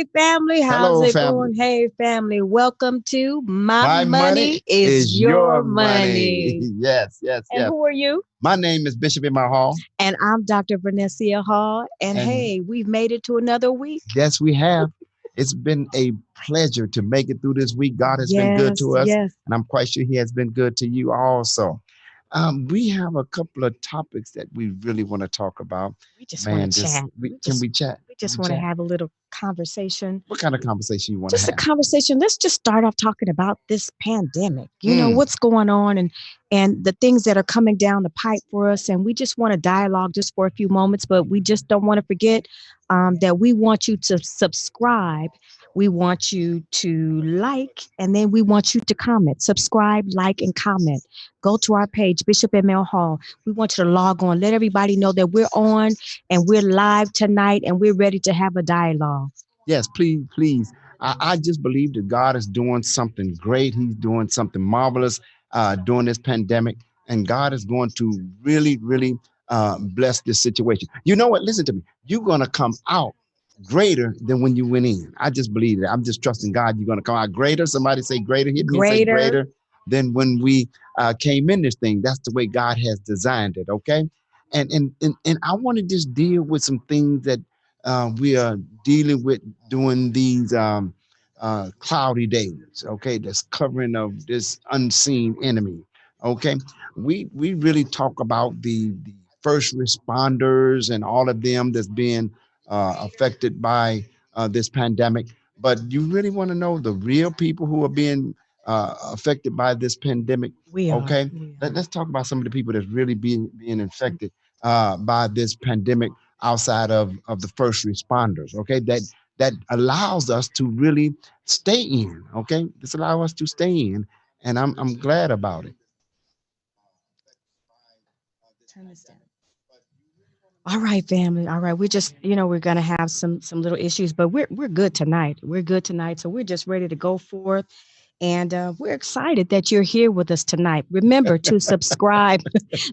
Hey, family, how's Hello, it family. going? Hey, family, welcome to My My Money money is is Your your money. Money. Yes, yes, And yes. who are you? My name is Bishop in my hall. And I'm Dr. Vernessia Hall. And And hey, we've made it to another week. yes, we have. It's been a pleasure to make it through this week. God has been good Yes, to us, yes. and I'm quite sure He has been good to you also. We have a couple of topics that we really want to talk about. We just want Man, to chat. can we chat? We Can just we want to chat? have a little conversation. What kind of conversation you want to Just a have? conversation. Let's just start off talking about this pandemic. Mm, What's going on and the things that are coming down the pipe for us. And we just want to dialogue just for a few moments, but we just don't want to forget that we want you to subscribe. We want you to like, and then we want you to comment. Subscribe, like, and comment. Go to our page, Bishop ML Hall. We want you to log on. Let everybody know that we're on and we're live tonight and we're ready to have a dialogue. yes, please, please. I just believe that God is doing something great. He's doing something marvelous during this pandemic. And God is going to really, really bless this situation. You know what? Listen to me. You're going to come out greater than when you went in. I just believe that. I'm just trusting God. You're going to come out greater. Somebody say greater. Hit me and say Greater. greater than when we came in this thing. That's the way God has designed it. Okay. And I want to just deal with some things that we are dealing with during these cloudy days. Okay, this covering of this unseen enemy. Okay, we really talk about the first responders and all of them that's being affected by this pandemic. But you really want to know the real people who are being affected by this pandemic. We are. Okay, We are. let's talk about some of the people that's really being infected by this pandemic outside of the first responders. Okay, that allows us to really stay in. Okay, this allows us to stay in, and I'm glad about it. Turn this down. All right, family. All right. We're just, we're gonna have some little issues, but we're good tonight. We're good tonight. So we're just ready to go forth. And we're excited that you're here with us tonight. Remember to subscribe,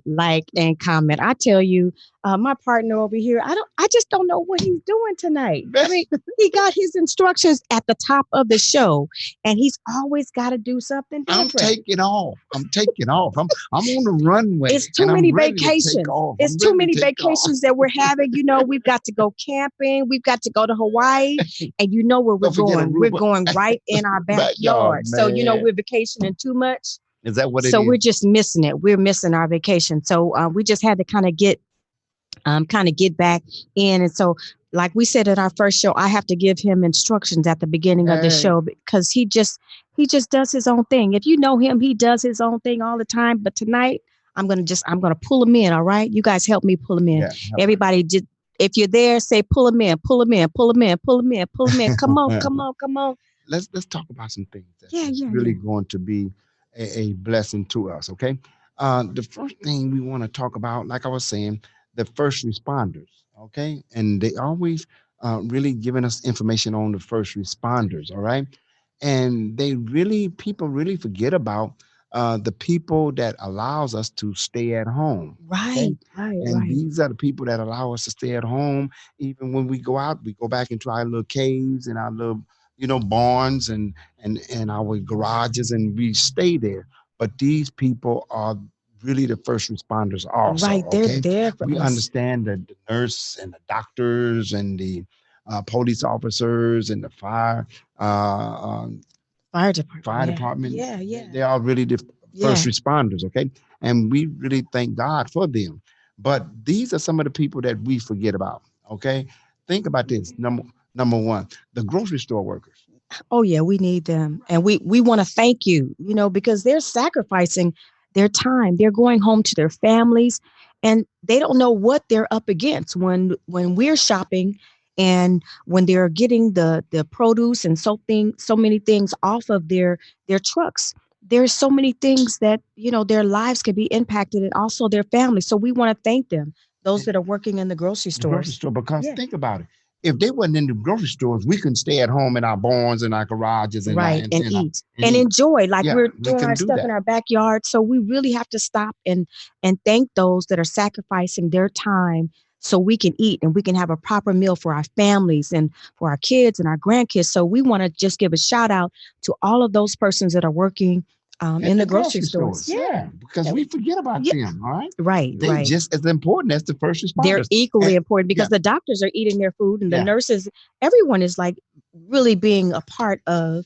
like, and comment. I tell you, my partner over here, I just don't know what he's doing tonight. I mean, he got his instructions at the top of the show, and he's always got to do something I'm different. taking off. I'm taking off. I'm on the runway, It's too and I'm many ready to take vacations. off. It's I'm too ready to many take off. vacations that we're having. We've got to go camping. We've got to go to Hawaii. And you know where we're Don't forget going. We're Aruba going right in our backyard, backyard. So, man. we're vacationing too much. Is that what it So we're is? just missing it. We're missing our vacation. So we just had to kind of get back in. And so, like we said at our first show, I have to give him instructions at the beginning of the Hey, show because he just does his own thing. If you know him, he does his own thing all the time. But tonight, I'm gonna pull him in. All right, you guys help me pull him in. yeah. Everybody, just if you're there, say pull him in, pull him in, pull him in, pull him in, pull him in. Come on, come on, come on. Let's talk about some things Yeah, that's yeah, really yeah. going to be a blessing to us. Okay, the first thing we want to talk about, like I was saying, the first responders. Okay, and they always really giving us information on the first responders. All right, and people really forget about the people that allows us to stay at home. Okay, Right, right, and right. these are the people that allow us to stay at home even when we go out. We go back into our little caves and our little barns and our garages, and we stay there. But these people are really the first responders also. Right, they're Okay, there for we us. understand that the nurse and the doctors and the police officers and the uh, Fire department. fire Yeah, department. yeah, They yeah, are really the first yeah. responders. Okay, and we really thank God for them. But these are some of the people that we forget about. Okay, think about this. Number one, the grocery store workers. Oh yeah, we need them. And we want to thank you, because they're sacrificing their time. They're going home to their families and they don't know what they're up against when we're shopping and when they're getting the produce and so many things off of their trucks. There's so many things that, their lives can be impacted and also their families. So we want to thank them, those that are working in the grocery The grocery stores. store, because Yeah. think about it. If they wasn't in the grocery stores, we can stay at home in our barns and our garages and Right, and eat and and eat. enjoy like Yeah, we're we doing can our do stuff in that. our backyard. So we really have to stop and thank those that are sacrificing their time so we can eat and we can have a proper meal for our families and for our kids and our grandkids. So we want to just give a shout out to all of those persons that are working At in the the grocery grocery stores. stores, yeah, because Yeah, we forget about yeah, them. All right, right, they right. just as important as the first They're responders. equally And important yeah, because the doctors are eating their food and the yeah, nurses, everyone is like really being a part of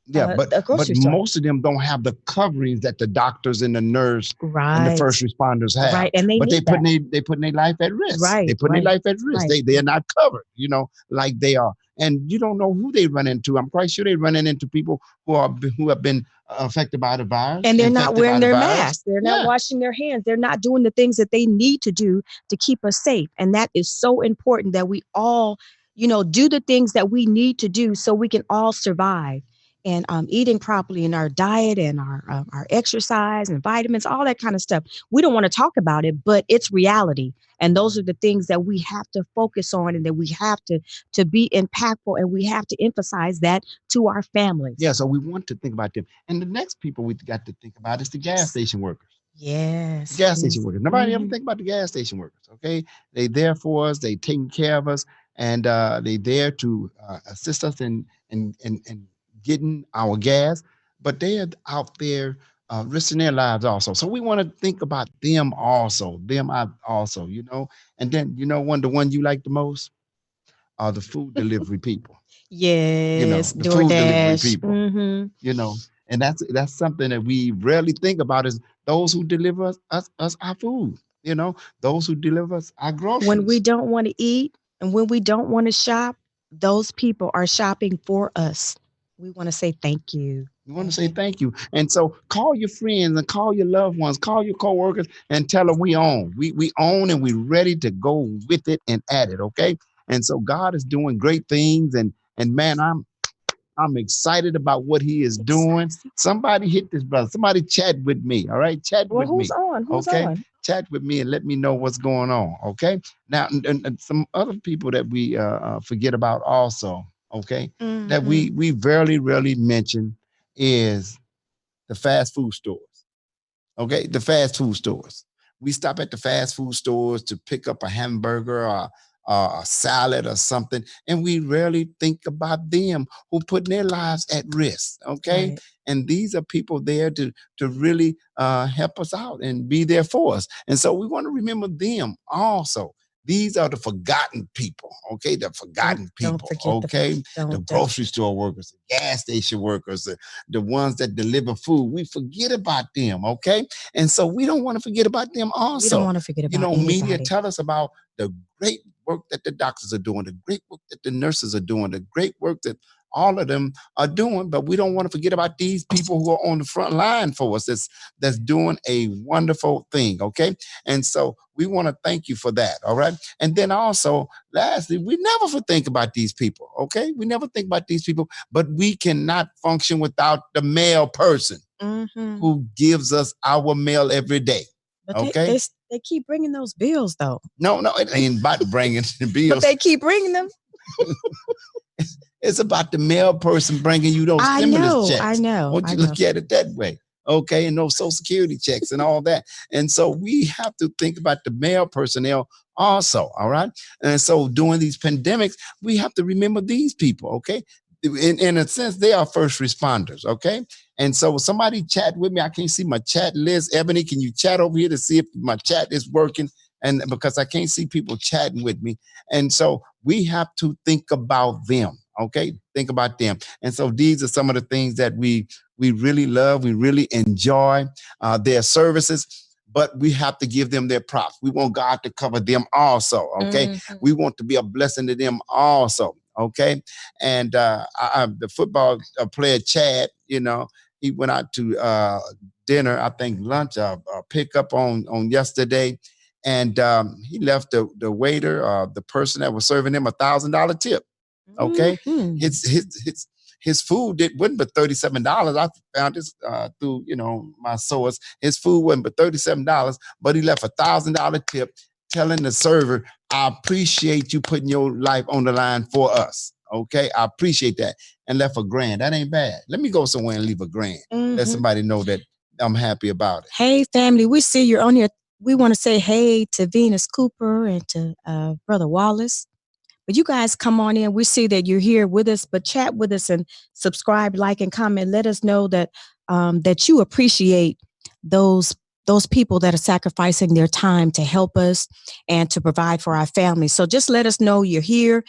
yeah, a but grocery store. most of them don't have the coverings that the doctors and the nurse and the Right, first responders have. right. And they But need that. they putting their life at risk. They Right, putting their right, life at risk. right. They are not covered, like they are. And you don't know who they run into. I'm quite sure they running into people who have been affected by the virus, And they're not infected by wearing the their virus. masks. They're not Yeah. washing their hands. They're not doing the things that they need to do to keep us safe. And that is so important that we all, do the things that we need to do so we can all survive. And eating properly in our diet and our exercise and vitamins, all that kind of stuff. We don't want to talk about it, but it's reality. And those are the things that we have to focus on and that we have to be impactful and we have to emphasize that to our Yeah, families. so we want to think about them. And the next people we got to think about is the gas Yes. station workers. The Yes. gas station Yes. workers. Nobody ever Hmm. think about the gas station workers. Okay, they there for us. They taking care of us, and they there to assist us in getting our gas. But they are out there risking their lives also. So we want to think about them also. Them out also. And then the one you like the most are the food delivery people. Yes, The food delivery DoorDash. people. you know and that's something that we rarely think about is those who deliver us our food, those who deliver us our When we groceries. don't want to eat and when we don't want to shop, those people are shopping for us. We want to say thank you. We want to Thank say you. thank you. And so call your friends and call your loved ones, call your coworkers and tell them we own. We own and we ready to go with it and at it, okay? And so God is doing great things, and man, I'm excited about what he is doing. Excited. Somebody hit this brother. Somebody chat with me. All right. Chat Well, with who's me. on? Who's Okay. on? Chat with me and let me know what's going on. Okay. Now, and some other people that we forget about also. Okay. That Hmm. we very rarely mention is the fast food stores. Okay, the fast food stores. We stop at the fast food stores to pick up a hamburger or a salad or something, and we rarely think about them who put their lives at risk. Okay, Right. and these are people there to really help us out and be there for us, and so we want to remember them also. These are the forgotten people, okay? The Don't forgotten don't people, forget the okay? The don't. grocery store workers, the gas station workers, the ones that deliver food. We forget about them, okay? And so we don't want to forget about them We don't also. want to forget about Media anybody. tell us about the great work that the doctors are doing, the great work that the nurses are doing, the great work that all of them are doing, but we don't want to forget about these people who are on the front line for us that's doing a wonderful thing, okay? And so we want to thank you for that, all right? And then also, lastly, we never think about these people, okay? We never think about these people, but we cannot function without the male person Hmm. who gives us our mail every day. But Okay. they keep bringing those bills though. No, no, it ain't about bringing the But bills. they keep bringing them. It's about the mail person bringing you those I stimulus know, I checks. know, Won't I you know. look at it that way? Okay, and those social security checks and all that. And so we have to think about the mail personnel also. All right. And so during these pandemics, we have to remember these people. Okay. In a sense, they are first responders. Okay. And so somebody chat with me. I can't see my chat list. Ebony, can you chat over here to see if my chat is working? And because I can't see people chatting with me. And so we have to think about them. Okay. Think about them. And so these are some of the things that we really love. We really enjoy their services, but we have to give them their props. We want God to cover them also. Okay. Mhm. We want to be a blessing to them also. Okay. And the football player, Chad, he went out to dinner, I think lunch, pickup on yesterday. And he left the waiter, the person that was serving him, $1,000 tip. Okay, Mhm. his food wasn't but $37. I found this through my source. His food wasn't but $37, but he left $1,000 tip, telling the server, "I appreciate you putting your life on the line for us." Okay, I appreciate that, and left a grand. That ain't bad. Let me go somewhere and leave a grand. Let Mhm. somebody know that I'm happy about it. Hey, family, we see you're on here we want to say hey to Venus Cooper and to Brother Wallace. But you guys come on in. We see that you're here with us, but chat with us and subscribe, like, and comment. Let us know that that you appreciate those those people that are sacrificing their time to help us and to provide for our families. So just let us know you're here.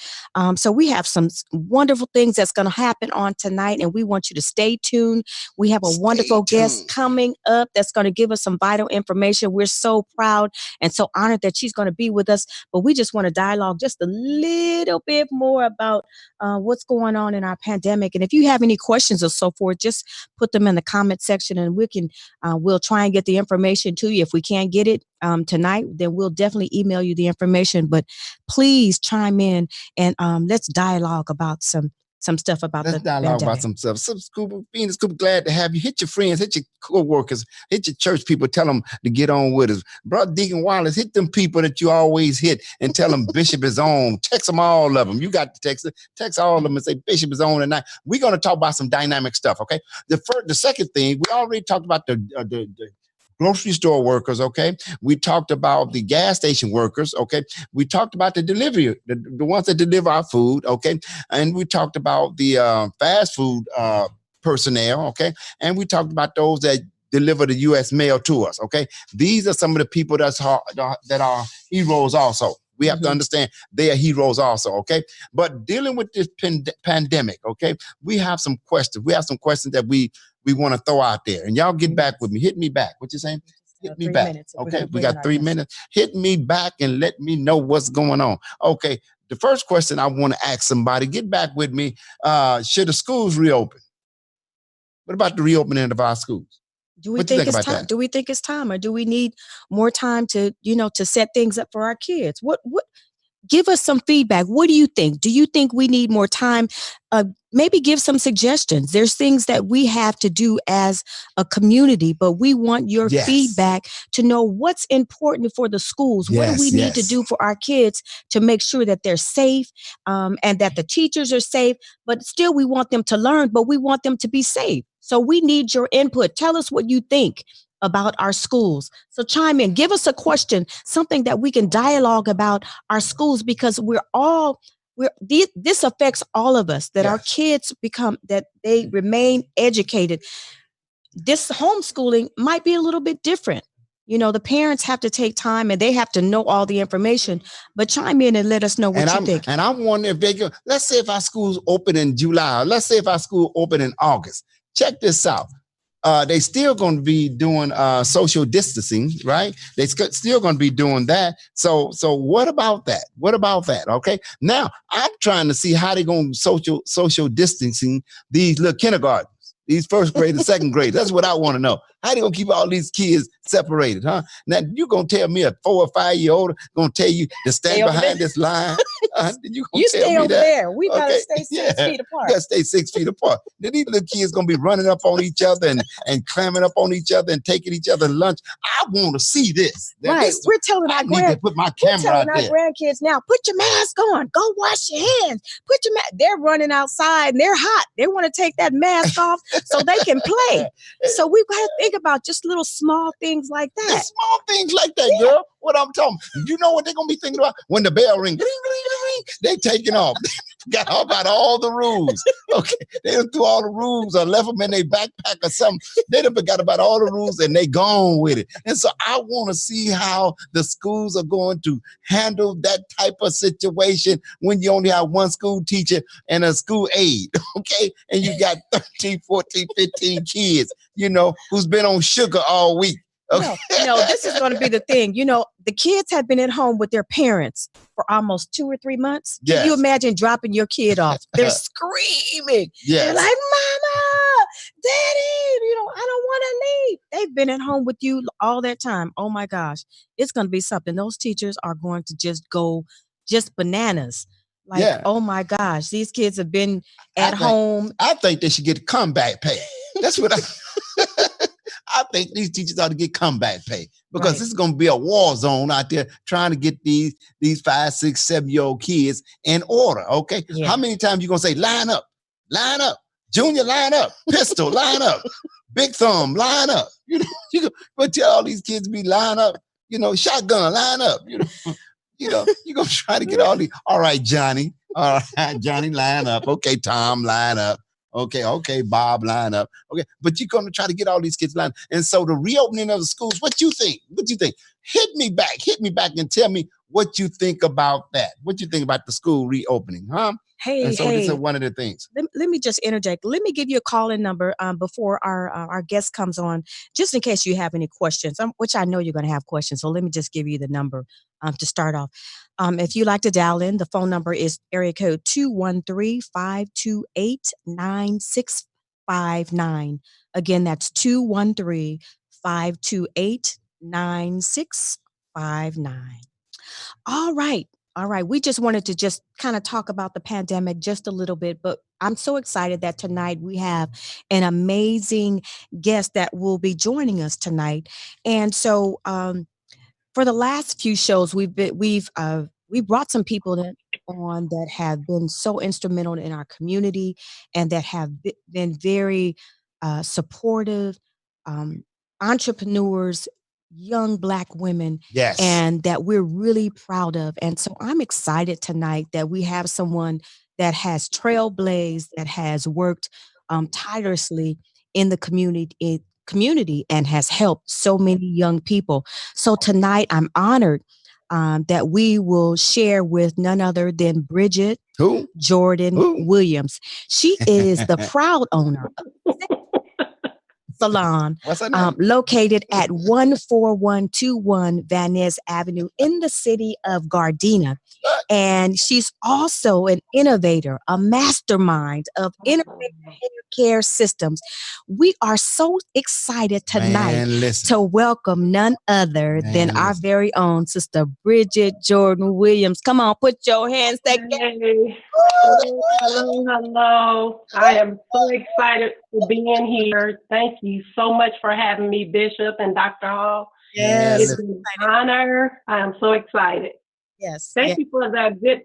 So we have some wonderful things that's going to happen on tonight, and we want you to stay tuned. We have a wonderful guest coming up that's going to give us some vital information. We're so proud and so honored that she's going to be with us. But we just want to dialogue just a little bit more about what's going on in our pandemic. And if you have any questions or so forth, just put them in the comment section, and we'll try and get the information to you. If we can't get it tonight, then we'll definitely email you the information. But please chime in and let's dialogue about some stuff about Let's the dialogue pandemic. about some stuff. Some Scuba, Venus Scuba, glad to have you. Hit your friends, hit your co-workers, hit your church people, tell them to get on with us. Brother Deacon Wallace, hit them people that you always hit and tell them Bishop is on. Text them, all of them. You got to text all of them and say Bishop is on tonight. We're going to talk about some dynamic stuff, okay? The second thing, we already talked about the grocery store workers, okay? We talked about the gas station workers, okay? We talked about the delivery, the ones that deliver our food, okay? And we talked about the fast food personnel, okay? And we talked about those that deliver the U.S. mail to us, okay? These are some of the people that are heroes also. We have to understand they are heroes also, okay? But dealing with this pandemic, okay, we have some questions. We have some questions that we want to throw out there. And y'all get back with me. Hit me back. What you saying? Hit me back. Okay, we got 3 minutes. Hit me back and let me know what's going on. Okay, the first question I want to ask somebody, get back with me. Should the schools reopen? What about the reopening of our schools? Do we think it's time? Do we think it's time, or do we need more time to set things up for our kids? What give us some feedback. What do you think? Do you think we need more time? Maybe give some suggestions. There's things that we have to do as a community, but we want your feedback to know what's important for the schools. What do we need to do for our kids to make sure that they're safe and that the teachers are safe, but still we want them to learn, but we want them to be safe. So we need your input. Tell us what you think about our schools. So chime in, give us a question, something that we can dialogue about our schools, because this affects all of us, that our kids that they remain educated. This homeschooling might be a little bit different. The parents have to take time and they have to know all the information, but chime in and let us know what you think. And I'm wondering if they go, let's say if our schools open in July, let's say if our school open in August, check this out. They still going to be doing social distancing, right? They still going to be doing that. So what about that? What about that? Okay. Now I'm trying to see how they going to social distancing these little kindergartens, these first grade and second grade. That's what I want to know. How they gonna keep all these kids separated, huh? Now you gonna tell me a 4 or 5 year old gonna tell you to stand behind this line? You stay over there. We gotta stay 6 feet apart. You gotta stay 6 feet apart. Then these little kids gonna be running up on each other and climbing up on each other and taking each other lunch. I want to see this. Right. We're telling our grandkids now, put your mask on. Go wash your hands. Put your mask. They're running outside and they're hot. They want to take that mask off so they can play. So we've got to think about just little small things like that. Just small things like that, girl. What I'm talking. You know what they're gonna be thinking about when the bell rings? They taking off. They forgot about all the rules. Okay, they done threw all the rules or left them in their backpack or something. They done forgot about all the rules and they gone with it. And so I want to see how the schools are going to handle that type of situation when you only have one school teacher and a school aide. Okay, and you got 13, 14, 15 kids, who's been on sugar all week. Okay. No, this is going to be the thing. The kids have been at home with their parents for almost 2 or 3 months. Yes. Can you imagine dropping your kid off? They're screaming. Yes. They're like, Mama, Daddy, I don't want to leave. They've been at home with you all that time. Oh my gosh. It's going to be something. Those teachers are going to just go bananas. Oh my gosh, these kids have been at home. I think they should get comeback pay. That's what I think these teachers ought to get comeback pay, because this is going to be a war zone out there trying to get these 5, 6, 7-year-old kids in order. Okay. Yeah. How many times you going to say, line up, junior, line up, pistol, line up, big thumb, line up. You can tell all these kids be line up. shotgun, line up, you're gonna try to get all these. All right, Johnny. All right, Johnny, line up. Okay, Tom, line up. Okay, Bob, line up. Okay, but you're gonna try to get all these kids lined. And so the reopening of the schools, what you think? What you think? Hit me back and tell me what you think about that. What you think about the school reopening, huh? And Hey, so this is hey, one of the things. let me just interject. Let me give you a call-in number before our guest comes on, just in case you have any questions, which I know you're going to have questions. So let me just give you the number to start off. If you like to dial in, the phone number is area code 213-528-9659. Again, that's 213-528-9659. All right. All right. We just wanted to just kind of talk about the pandemic just a little bit, but I'm so excited that tonight we have an amazing guest that will be joining us tonight. And so for the last few shows we brought some people on that have been so instrumental in our community and that have been very supportive um, entrepreneurs, young Black women, Yes. and that we're really proud of. And so I'm excited tonight that we have someone that has trailblazed, that has worked tirelessly in the community and has helped so many young people. So tonight, I'm honored that we will share with none other than Bridgette Who? Jordan Who? Williams. She is the proud owner of Salon, What's her name? located at 14121 Van Ness Avenue in the city of Gardena. And she's also an innovator, a mastermind of innovative hair care systems. We are so excited tonight Man, listen. to welcome none other than Man, our listen. very own sister Bridgette Jordan Williams. Come on, put your hands together. Hey, hello. I am so excited for being here. Thank you so much for having me, Bishop and Dr. Hall. Man, Yes, It's listen. an honor. I am so excited. yes, Thank yes. you for that good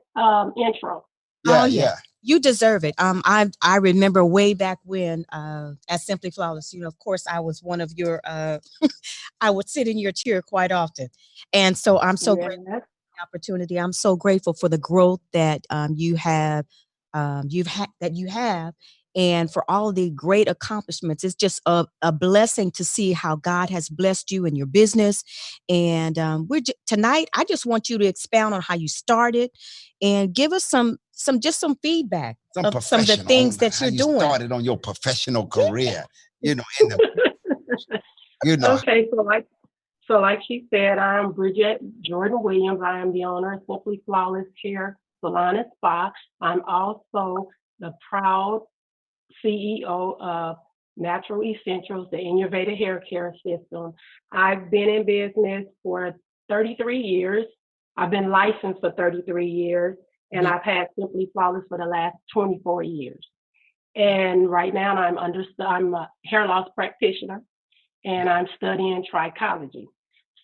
intro. Yeah, Oh yeah. you deserve it. I remember way back when at Simply Flawless, of course I was one of your I would sit in your chair quite often. And so I'm so grateful Yes. for the opportunity. I'm so grateful for the growth that you have and for all the great accomplishments. It's just a blessing to see how God has blessed you in your business. And tonight, I just want you to expound on how you started and give us some feedback of some of the Professional things on that how you're you doing. started on your professional career. In the you know. Okay, so like she said, I'm Bridgette Jordan Williams. I am the owner of Simply Flawless Hair Salon and Spa. I'm also the proud CEO of Natural Essentials, the innovative hair care system. I've been in business for 33 years. I've been licensed for 33 years, and Mhm. I've had Simply Flawless for the last 24 years. And right now, I'm a hair loss practitioner, and I'm studying trichology.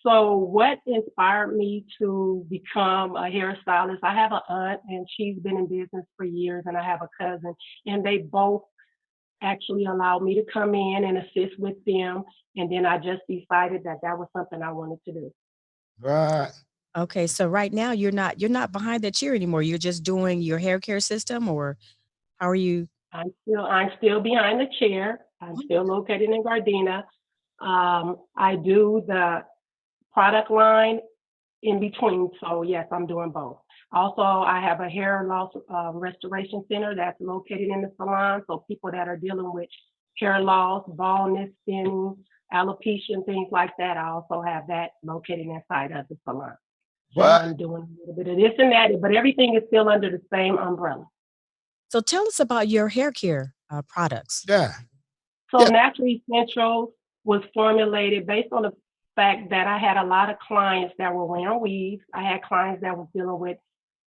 So, what inspired me to become a hairstylist? I have an aunt, and she's been in business for years, and I have a cousin, and they both actually allowed me to come in and assist with them. And then I just decided that that was something I wanted to do. Right. Okay, so right now you're not behind the chair anymore. You're just doing your hair care system, or how are you? I'm still behind the chair. I'm still located in Gardena. I do the product line in between. So yes, I'm doing both. Also, I have a hair loss restoration center that's located in the salon. So people that are dealing with hair loss, baldness, thinning, alopecia, and things like that, I also have that located inside of the salon. So What? I'm doing a little bit of this and that, but everything is still under the same umbrella. So tell us about your hair care products. Yeah. So Yeah. Natural Essentials was formulated based on the fact that I had a lot of clients that were wearing weaves. I had clients that were dealing with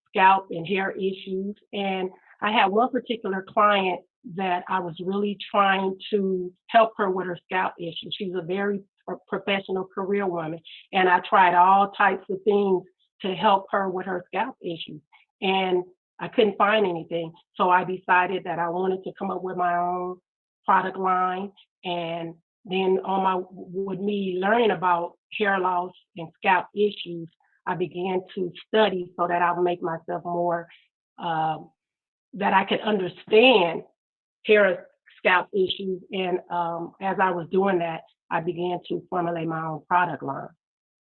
scalp and hair issues. And I had one particular client that I was really trying to help her with her scalp issue. She's a very professional career woman. And I tried all types of things to help her with her scalp issues. And I couldn't find anything. So I decided that I wanted to come up with my own product line. And then with me learning about hair loss and scalp issues, I began to study so that I'll make myself more, uh, that I could understand hair scalp issues. And as I was doing that, I began to formulate my own product line.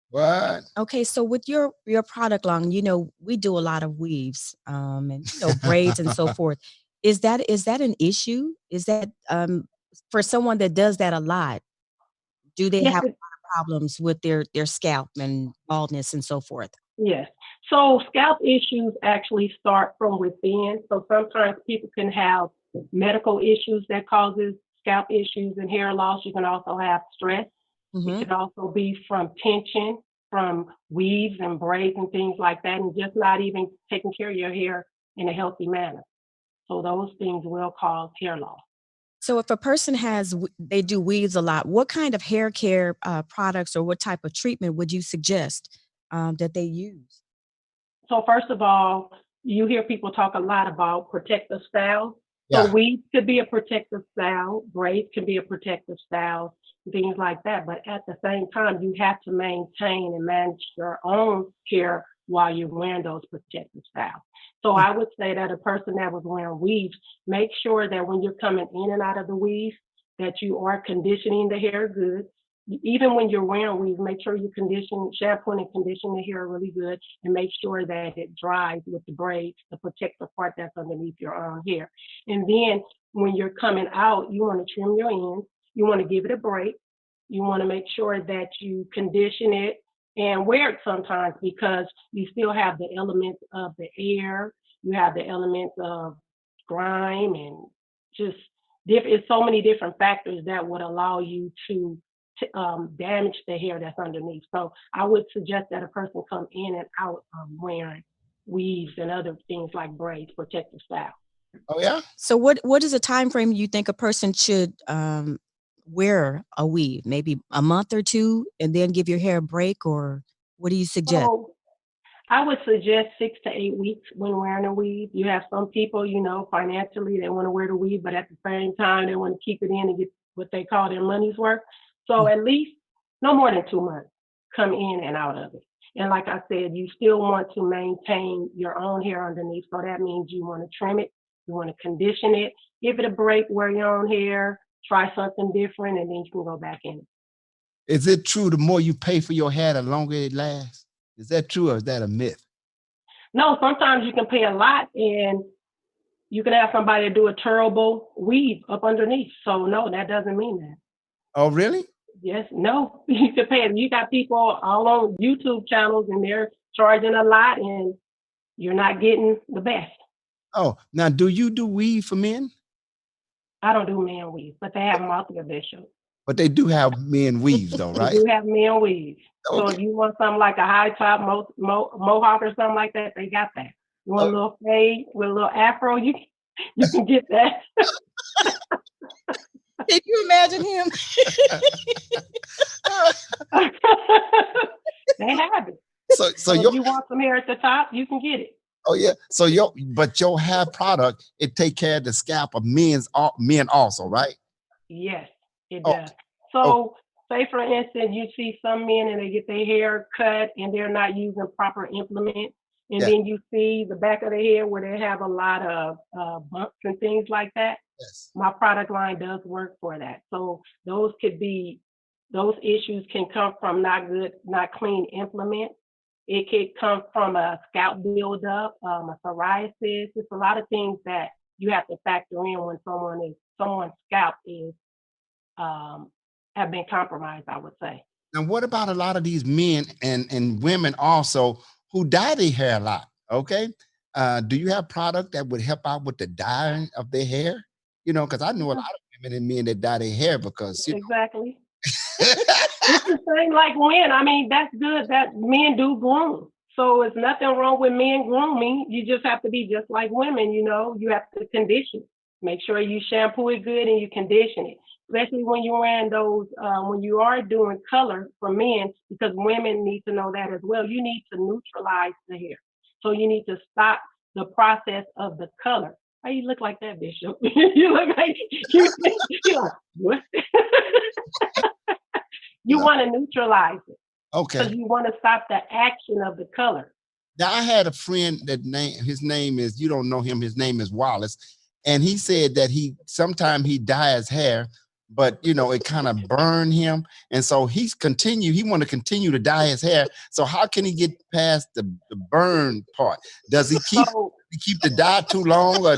What? Okay, so with your product line, we do a lot of weaves, and braids and so forth. Is that an issue? Is that for someone that does that a lot? Do they Yes, have a lot of problems with their scalp and baldness and so forth? yes. So scalp issues actually start from within. So sometimes people can have medical issues that causes scalp issues and hair loss. You can also have stress. It Hmm. could also be from tension, from weaves and braids and things like that, and just not even taking care of your hair in a healthy manner. So those things will cause hair loss. So if a person they do weaves a lot, what kind of hair care products or what type of treatment would you suggest that they use? So first of all, you hear people talk a lot about protective styles. So Yeah. weaves could be a protective style, braids can be a protective style, things like that. But at the same time, you have to maintain and manage your own hair while you're wearing those protective styles. So Mm. I would say that a person that was wearing weaves, make sure that when you're coming in and out of the weave, that you are conditioning the hair good. Even when you're wearing weave, make sure you shampoo and condition the hair really good, and make sure that it dries with the braids to protect the part that's underneath your own hair. And then when you're coming out, you want to trim your ends. You want to give it a break. You want to make sure that you condition it and wear it sometimes, because you still have the elements of the air. You have the elements of grime and just it's so many different factors that would allow you to damage the hair that's underneath. So I would suggest that a person come in and out wearing weaves and other things like braids, protective style. Oh yeah. So what is a time frame you think a person should wear a weave? Maybe a month or two, and then give your hair a break, or what do you suggest? So I would suggest 6 to 8 weeks when wearing a weave. You have some people, financially they want to wear the weave, but at the same time they want to keep it in and get what they call their money's worth. So at least no more than 2 months, come in and out of it. And like I said, you still want to maintain your own hair underneath. So that means you want to trim it, you want to condition it, give it a break, wear your own hair, try something different, and then you can go back in it. Is it true the more you pay for your hair, the longer it lasts? Is that true or is that a myth? No, sometimes you can pay a lot and you can have somebody do a terrible weave up underneath. So no, that doesn't mean that. Oh, really? Yes, no, you can pay. You got people all on YouTube channels and they're charging a lot, and you're not getting the best. Oh, now do you do weave for men? I don't do men weaves, but they have them out there, Bishop. But they do have men weaves though, They right? do have men weaves. So Okay. if you want something like a high top mohawk or something like that, they got that. You want Oh, a little fade with a little afro, you can get that. Can you imagine him? They have it. so So if your you want some hair at the top, you can get it. oh yeah. So your hair product, it take care of the scalp of men also, right? Yes, it Oh, does. oh So say for instance, you see some men and they get their hair cut and they're not using proper implement. And yeah, then you see the back of the hair where they have a lot of bumps and things like that. yes. My product line does work for that. So those issues can come from not clean implement. It could come from a scalp buildup, a psoriasis. It's a lot of things that you have to factor in when someone's scalp is um, have been compromised, I would say. Now, what about a lot of these men and women also who dye their hair a lot? Okay. Do you have product that would help out with the dyeing of their hair? Because I know a lot Yeah, of women and men that dye their hair because exactly. It's the same like men. I mean, that's good that men do groom. So it's nothing wrong with men grooming. You just have to be just like women, you have to condition. Make sure you shampoo it good and you condition it. Especially when you're wearing those, when you are doing color for men, because women need to know that as well. You need to neutralize the hair. So you need to stop the process of the color. Why you look like that, Bishop? You look like you're like, what? neutralize it because Okay. you want to stop the action of the color. Now I had a friend his name is, you don't know him, his name is Wallace. And he said that sometimes he dye his hair, but it kind of burned him. And so he want to continue to dye his hair. So how can he get past the burn part? Does So, he keep the dye too long or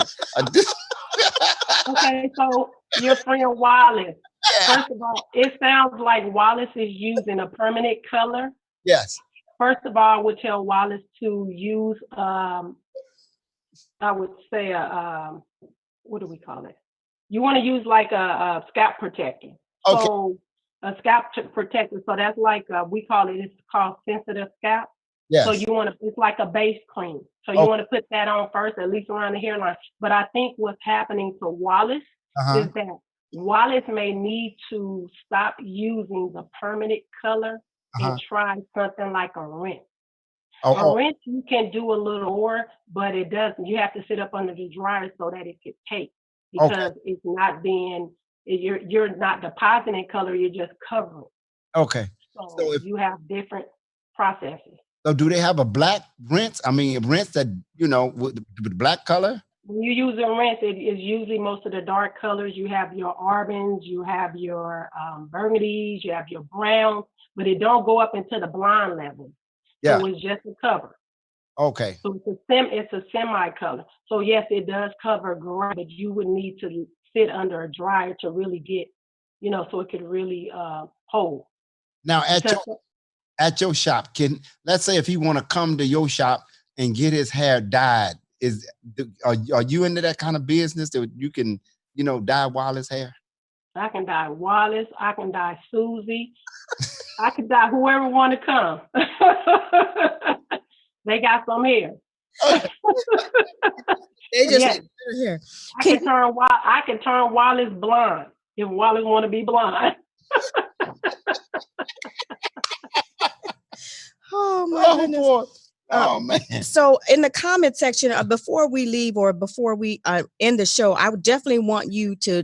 okay, so your friend Wallace, yeah. first of all, it sounds like Wallace is using a permanent color. Yes. First of all, I would tell Wallace to use, I would say, what do we call it? You want to use like a scalp protector. Okay. So a scalp protector. So that's like we call it. It's called sensitive scalp. So Yes. you want to. It's like a base cream. So you Okay. want to put that on first, at least around the hairline. But I think what's happening to Wallace Uh-huh. is that Wallace may need to stop using the permanent color and Uh-huh. try something like a rinse. Oh, A rinse you can do a little more, but it doesn't. You have to sit up under the dryer so that it can take okay. because it's not being. You're not depositing color. You're just covering. Okay. So So you have different processes. do they have a black rinse? I mean, a rinse that, with black color? When you use a rinse, it is usually most of the dark colors. You have your arbons, you have your burgundies, you have your browns, but it don't go up into the blonde level. Yeah. So it's just a cover. Okay. So it's a semi color. So yes, it does cover gray, but you would need to sit under a dryer to really get, so it could really hold. Now Because at your shop, let's say if he want to come to your shop and get his hair dyed, are you into that kind of business that you can, dye Wallace hair? I can dye Wallace, I can dye Susie, I can dye whoever want to come. They got some hair. They just Yes, need their hair. I Can can turn Wallace blonde if Wallace want to be blonde. Oh my Oh goodness. boy. Oh man. So in the comment section, before we leave or before we end the show, I would definitely want you to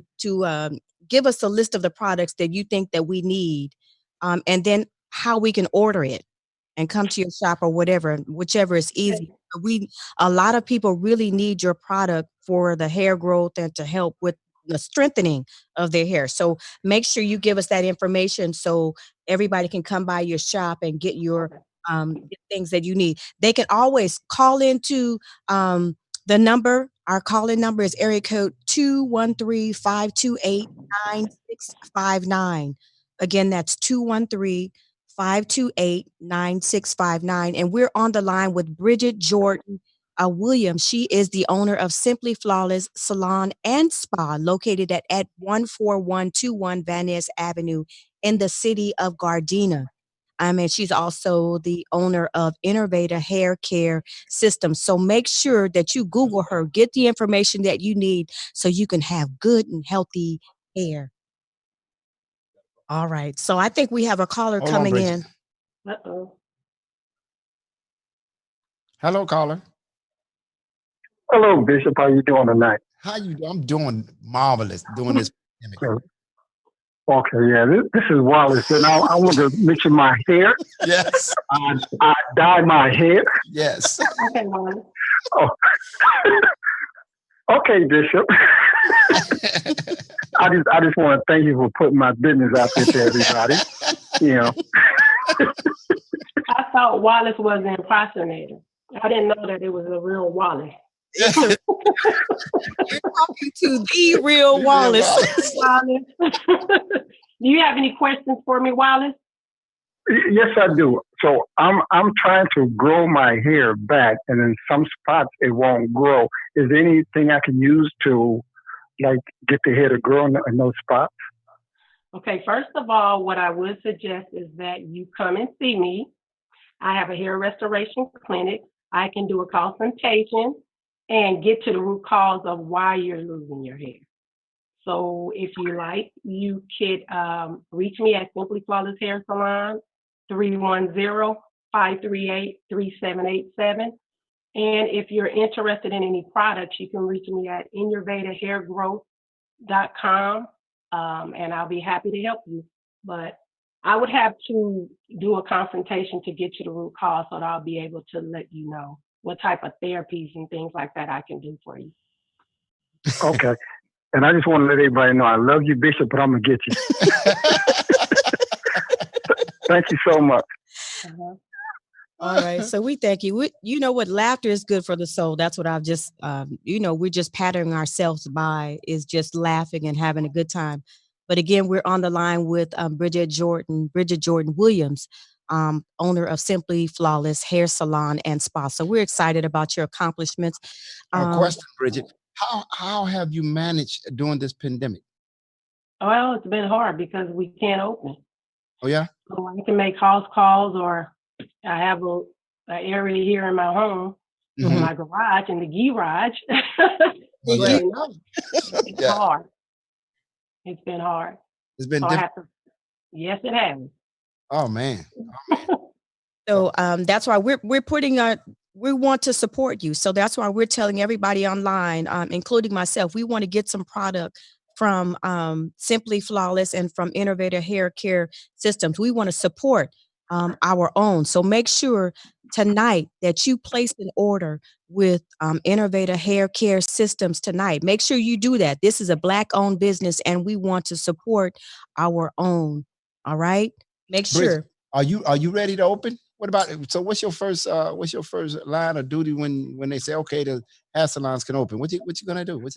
give us a list of the products that you think that we need, and then how we can order it and come to your shop or whichever is easy. A lot of people really need your product for the hair growth and to help with the strengthening of their hair. So make sure you give us that information so everybody can come by your shop and get get things that you need. They can always call into the number. Our call-in number is area code 213-528-9659. Again, that's 213-528-9659. And we're on the line with Bridgette Jordan Williams. She is the owner of Simply Flawless Salon and Spa located at 14121 Van Ness Avenue in the city of Gardena. And she's also the owner of Innovator Hair Care Systems. So make sure that you Google her, get the information that you need so you can have good and healthy hair. All right. So I think we have a caller Hold on, coming Bridget. in. Uh-oh. Hello, caller. Hello, Bishop. How you doing tonight? How you doing? I'm doing marvelous doing this pandemic. Okay, yeah, this is Wallace, and I want to mention my hair. Yes. I dye my hair. Yes. Okay, Wallace. Oh. Okay, Bishop. I just want to thank you for putting my business out there to everybody. I thought Wallace was an impersonator. I didn't know that it was a real Wallace. You're talking to the real Wallace. Wallace. Do you have any questions for me, Wallace? Yes, I do. So I'm trying to grow my hair back, and in some spots it won't grow. Is there anything I can use to get the hair to grow in those spots? Okay, first of all, what I would suggest is that you come and see me. I have a hair restoration clinic. I can do a consultation and get to the root cause of why you're losing your hair. So if you like, you could reach me at Simply Flawless Hair Salon, 310-538-3787. And if you're interested in any products, you can reach me at innovatorhairgrowth.com, and I'll be happy to help you. But I would have to do a consultation to get you the root cause, so that I'll be able to let you know what type of therapies and things like that I can do for you. Okay. And I just want to let everybody know I love you, Bishop, but I'm going to get you. Thank you so much. Uh-huh. All right. So we thank you. You know what? Laughter is good for the soul. That's what I've just, we're just patterning ourselves by is just laughing and having a good time. But again, we're on the line with Bridgette Jordan Williams, owner of Simply Flawless Hair Salon and Spa. So we're excited about your accomplishments. A question, Bridgette. How have you managed during this pandemic? Well, it's been hard because we can't open. Oh, yeah? So I can make house calls, or I have an area here in my home, in my garage, in the garage. It's hard. It's been hard. It's been so difficult. Yes, it has. Oh, man. So that's why we're putting we want to support you. So that's why we're telling everybody online, including myself, we want to get some product from Simply Flawless and from Innovator Hair Care Systems. We want to support our own. So make sure tonight that you place an order with Innovator Hair Care Systems tonight. Make sure you do that. This is a Black-owned business, and we want to support our own. All right? Make sure. Bridgette, are you ready to open? What about, so what's your first line of duty when they say, okay, the hair salons can open? What you gonna do?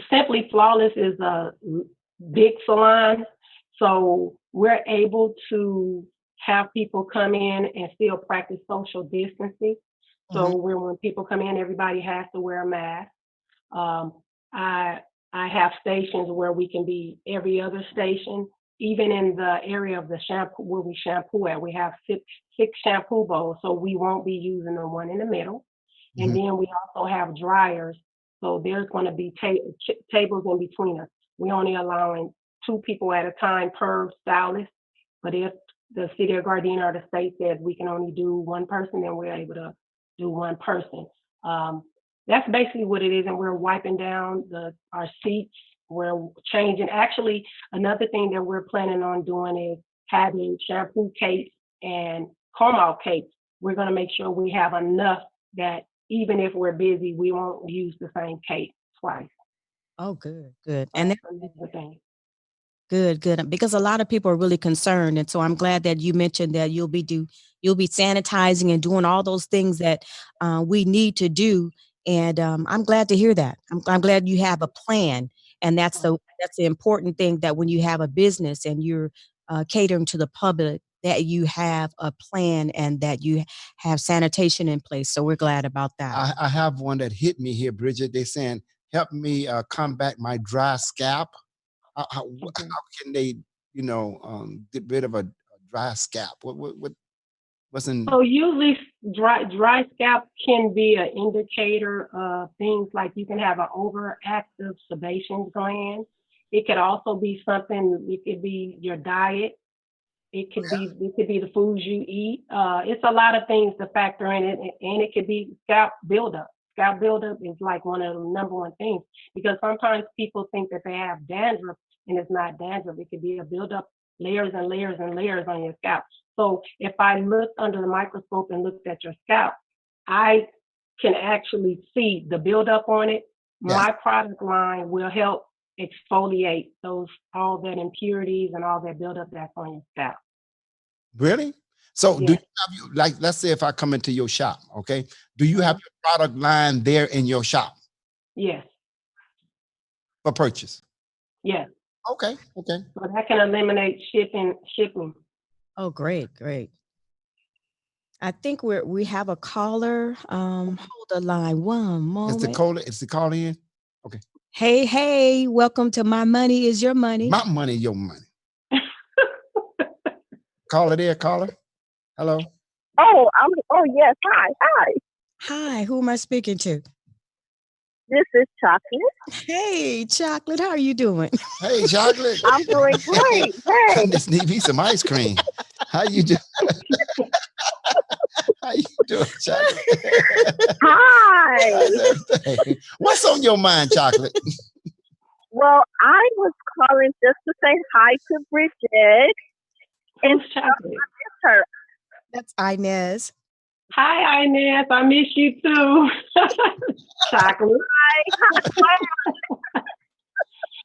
Simply Flawless is a big salon, so we're able to have people come in and still practice social distancing. So when people come in, everybody has to wear a mask. I have stations where we can be every other station. Even in the area of the shampoo where we shampoo at, we have six shampoo bowls, so we won't be using the one in the middle. And then we also have dryers, so there's going to be tables in between us. We're only allowing 2 people at a time per stylist, but if the city of Gardena or the state says we can only do 1 person, then we're able to do 1 person. That's basically what it is, and we're wiping down our seats. We're changing. Actually, another thing that we're planning on doing is having shampoo capes and comb out capes. We're going to make sure we have enough that even if we're busy, we won't use the same cape twice. Oh, good. And that's the thing. Good. Because a lot of people are really concerned. And so I'm glad that you mentioned that you'll be sanitizing and doing all those things that we need to do. And I'm glad to hear that. I'm glad you have a plan. And that's the important thing, that when you have a business and you're catering to the public, that you have a plan and that you have sanitation in place. So we're glad about that. I have one that hit me here, Bridgette. They're saying, help me combat my dry scalp. How can they, get rid of a dry scalp? What's in? So usually dry scalp can be an indicator of things like you can have an overactive sebaceous gland. It could also be something. It could be your diet. It could be the foods you eat. It's a lot of things to factor in it, and it could be scalp buildup. Scalp buildup is like one of the number one things, because sometimes people think that they have dandruff, and it's not dandruff. It could be a buildup, layers and layers and layers on your scalp. So if I looked under the microscope and looked at your scalp, I can actually see the buildup on it. Yes. My product line will help exfoliate all that impurities and all that buildup that's on your scalp. Really? So Yes. do you have, like, let's say if I come into your shop, okay, do you have your product line there in your shop? Yes. For purchase? Yes. Okay. So that can eliminate shipping. Oh, great. I think we have a caller. Hold the line one moment. Is the caller in? Okay. Hey, welcome to My Money Is Your Money. My money, your money. Caller there, caller. Hello. Oh, yes. Hi. Hi, who am I speaking to? This is Chocolate. Hey, Chocolate, how are you doing? Hey, Chocolate. I'm doing great. Hey. I just need me some ice cream. How you doing? How you doing, Chocolate? Hi. What's on your mind, Chocolate? Well, Well, I was calling just to say hi to Bridgette and Who's chocolate? miss her. That's Inez. Hi, Inez. I miss you too. Chocolate.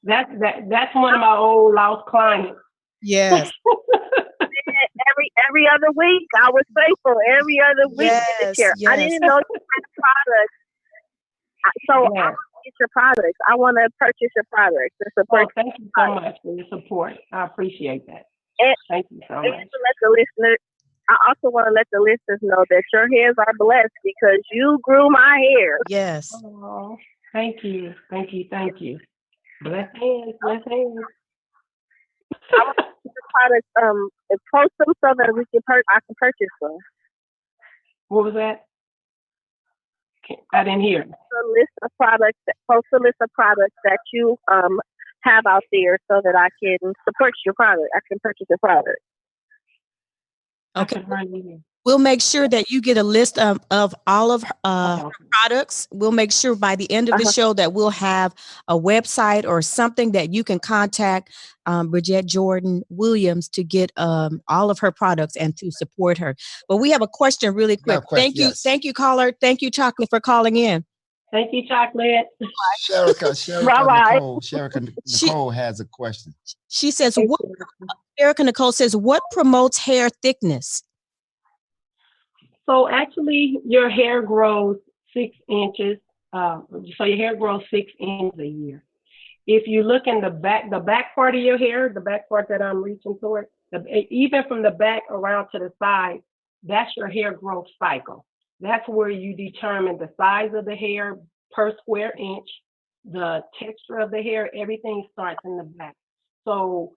That's one of my old lost clients. Yes. Every other week, I was faithful. Every other week in the Yes. chair. I Yes. didn't know you had products, so I Yes. want to get your products. I want to purchase your products and Oh, support. thank you so much for your support. I appreciate that. And, Thank you so and much. to let the listener, I also want to let the listeners know that your hairs are blessed because you grew my hair. Yes. Oh, thank you. Thank you. Thank you. Bless hands. Bless hands. I want the products and post them so that I can purchase them. What was that? I didn't hear. Post a list of products that you have out there so that I can support your product. I can purchase your product. Okay. I could hardly hear. We'll make sure that you get a list of all of Okay. her products. We'll make sure by the end of the show that we'll have a website or something that you can contact Bridgette Jordan Williams to get all of her products and to support her. But we have a question really quick. Thank you. Yes. Thank you, caller. Thank you, Chocolate, for calling in. Thank you, Chocolate. Sherika Nicole has a question. She says, Erica Nicole says, what promotes hair thickness? So actually, your hair grows 6 inches. So your hair grows 6 inches a year. If you look in the back part of your hair, the back part that I'm reaching toward, even from the back around to the side, that's your hair growth cycle. That's where you determine the size of the hair per square inch, the texture of the hair, everything starts in the back. So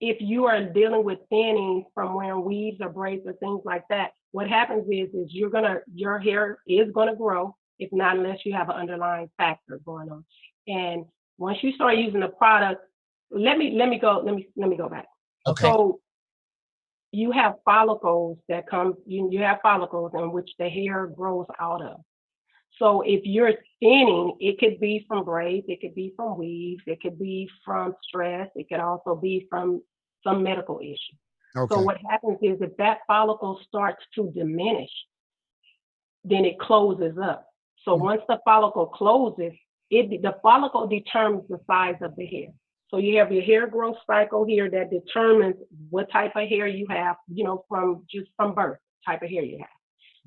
if you are dealing with thinning from wearing weaves or braids or things like that, what happens is your hair is gonna grow, if not unless you have an underlying factor going on. And once you start using the product, let me go back. Okay. So you have follicles that come, you have follicles in which the hair grows out of. So if you're thinning, it could be from braids, it could be from weaves, it could be from stress, it could also be from some medical issue. Okay. So what happens is if that follicle starts to diminish, then it closes up. So once the follicle closes, the follicle determines the size of the hair. So you have your hair growth cycle here that determines what type of hair you have, from birth, type of hair you have.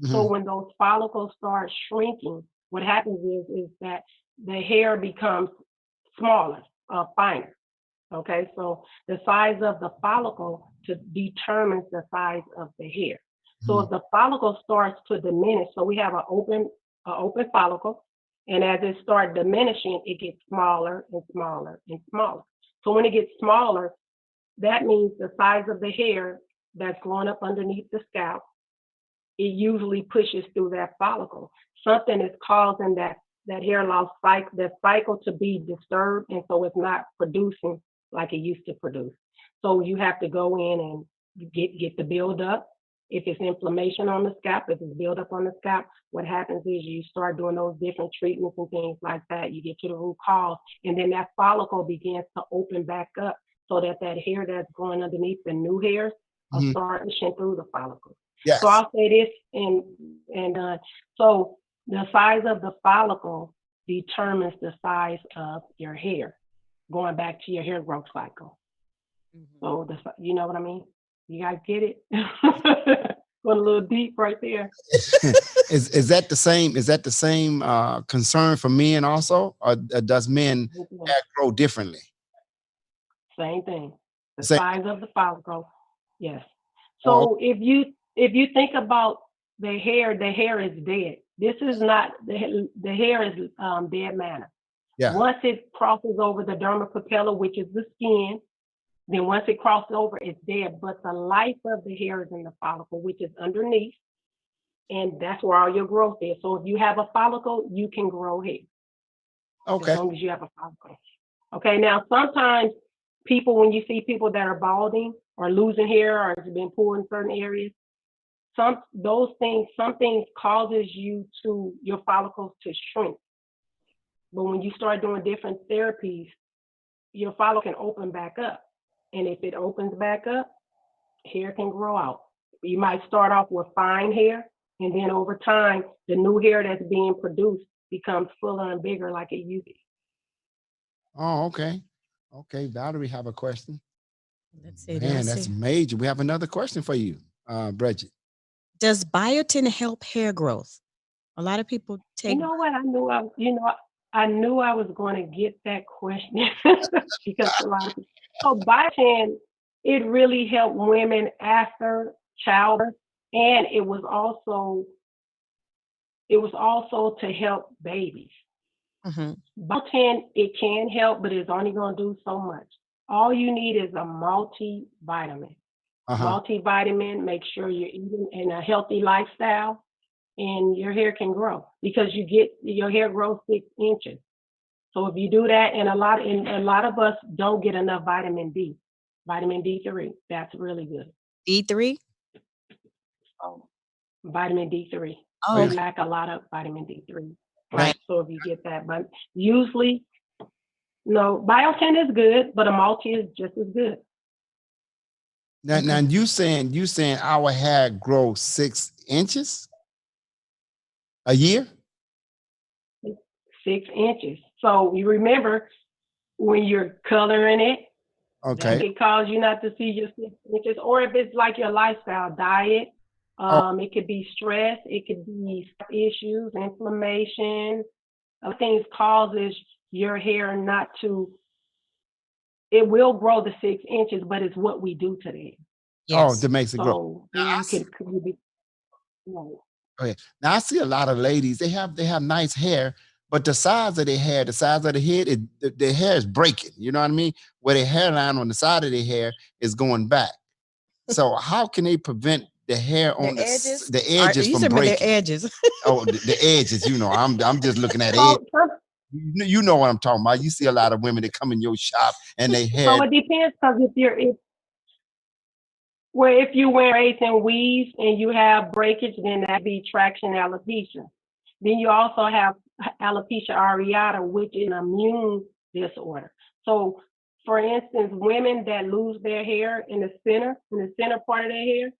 Mm-hmm. So when those follicles start shrinking, what happens is that the hair becomes smaller, finer. Okay, so the size of the follicle determines the size of the hair. So if the follicle starts to diminish, so we have an open follicle, and as it starts diminishing, it gets smaller and smaller and smaller. So when it gets smaller, that means the size of the hair that's growing up underneath the scalp, it usually pushes through that follicle. Something is causing that hair loss cycle to be disturbed, and so it's not producing like it used to produce. So you have to go in and get the buildup. If it's inflammation on the scalp, if it's buildup on the scalp, what happens is you start doing those different treatments and things like that. You get to the root cause, and then that follicle begins to open back up so that hair that's growing underneath the new hairs are starting to shin through the follicle. Yes. So I'll say this, so the size of the follicle determines the size of your hair, going back to your hair growth cycle. So you know what I mean? You guys get it? Going a little deep right there. Is that the same? Is that the same concern for men also, or does men hair grow differently? Same thing. The Same. size of the follicle. Yes. So if you think about the hair is dead. This is not the hair is dead matter. Yeah. Once it crosses over the derma papilla, which is the skin, then once it crosses over, it's dead. But the life of the hair is in the follicle, which is underneath, and that's where all your growth is. So if you have a follicle, you can grow hair. Okay. As long as you have a follicle. Okay. Now sometimes when you see people that are balding or losing hair or has been pulled in certain areas, some things causes your follicles to shrink. But when you start doing different therapies, your follicle can open back up. And if it opens back up, hair can grow out. You might start off with fine hair, and then over time, the new hair that's being produced becomes fuller and bigger like it used to be. Oh, okay. Okay, Valerie have a question. Let's see. Man, Let's that's see. major. We have another question for you, Bridgette. Does biotin help hair growth? A lot of people You take. know what? I knew I was going to get that question because a lot of people. So biotin, it really helped women after childbirth, and it was also to help babies. Mhm. Biotin, it can help, but it's only going to do so much. All you need is a multivitamin. Uh-huh. Multivitamin, make sure you're eating in a healthy lifestyle, and your hair can grow because your hair grows 6 inches. So if you do that, and a lot of us don't get enough vitamin D3. That's really good. D3? So vitamin D3, Oh, Oh, we yeah. okay. lack a lot of vitamin D3. Right. So if you get that, but usually, no, biotin is good, but a multi is just as good. Now Okay. you saying our hair grows 6 inches a year? 6 inches. So you remember when you're coloring it, that Okay. could cause you not to see your 6 inches, or if it's like your lifestyle diet, Oh, it could be stress, it could be issues, inflammation. Other things causes your hair not to. It will grow the 6 inches, but it's what we do to them. Yes. that makes it grow. So Now then I you see. could be, you know, Okay. Now I see a lot of ladies. They have nice hair, but the size of their hair, the size of the head, their hair is breaking. You know what I mean? Where their hairline on the side of their hair is going back. So how can they prevent the hair The on edges? the Are edges you from talking about the breaking? edges? Oh, the edges. I'm just looking at edge. so You know what I'm talking about. You see a lot of women that come in your shop and they hair. so it depends because if you wear braids and weaves and you have breakage, then that be traction alopecia. Then you also have alopecia areata, which is an immune disorder. So, for instance, women that lose their hair in the center part of their hair,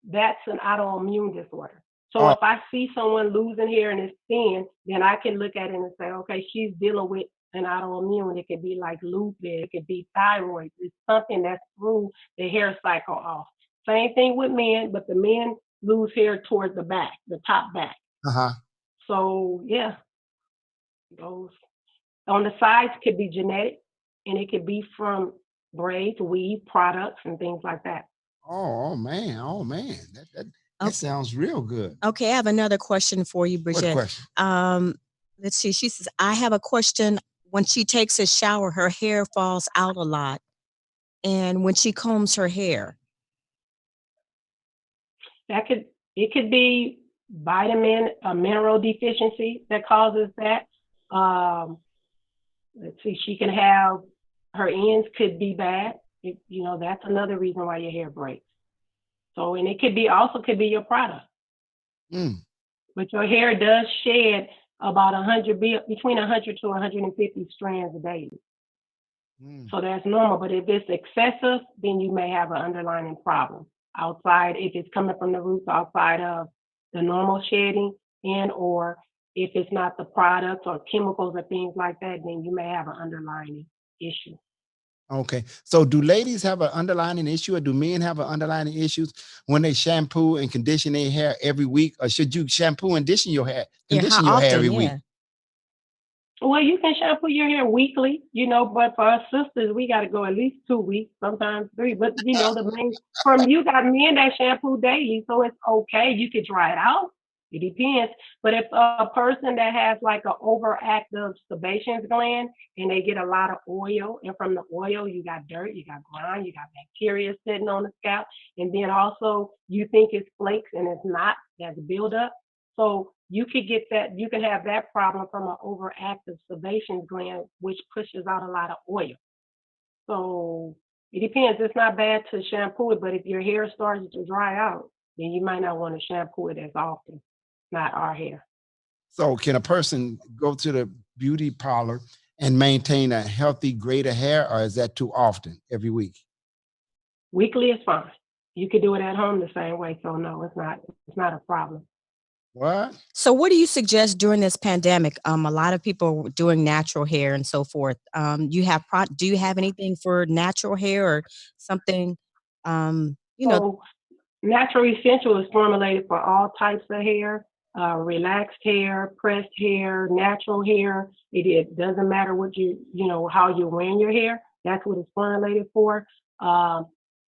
that's an autoimmune disorder. So Oh, if I see someone losing hair and it's thin, then I can look at it and say, okay, she's dealing with an autoimmune. It could be like lupus, it could be thyroid. It's something that's through the hair cycle off. Same thing with men, but the men lose hair towards the back, the top back. uh-huh. So yeah, those on the sides could be genetic, and it could be from braids, weave products, and things like that. Oh man. Oh man. That Oh, sounds real good. okay. I have another question for you, What Bridgette. question? Um, let's see. She says, I have a question. When she takes a shower, her hair falls out a lot. And when she combs her hair. That could it could be vitamin, mineral deficiency that causes that. Um, let's see, she can have her ends could be bad. That's another reason why your hair breaks. So, and it could be your product, Mm, but your hair does shed about 100 between 100 to 150 strands a day. mm. So that's normal. But if it's excessive, then you may have an underlying problem outside, if it's coming from the roots outside of the normal shedding, and or if it's not the products or chemicals or things like that, then you may have an underlying issue. Okay. So do ladies have an underlying issue or do men have an underlying issues when they shampoo and condition their hair every week? Or should you shampoo and Yeah, how condition your hair often? every week? Yeah. Well, you can shampoo your hair weekly, but for us sisters, we got to go at least 2 weeks, sometimes three. But the main from you got men that shampoo daily, so it's okay. You could dry it out. It depends. But if a person that has like an overactive sebaceous gland and they get a lot of oil, and from the oil you got dirt, you got grime, you got bacteria sitting on the scalp, and then also you think it's flakes and it's not, that's buildup. So you could get that, you can have that problem from an overactive sebaceous gland, which pushes out a lot of oil. So it depends. It's not bad to shampoo it, but if your hair starts to dry out, then you might not want to shampoo it as often. Not our hair. So can a person go to the beauty parlor and maintain a healthy grade of hair, or is that too often every week? Weekly is fine. You could do it at home the same way. So no, it's not a problem. What? So what do you suggest during this pandemic? A lot of people are doing natural hair and so forth. Do you have anything for natural hair or something? So Natural Essential is formulated for all types of hair, relaxed hair, pressed hair, natural hair. It doesn't matter what how you're wearing your hair. That's what it's formulated for.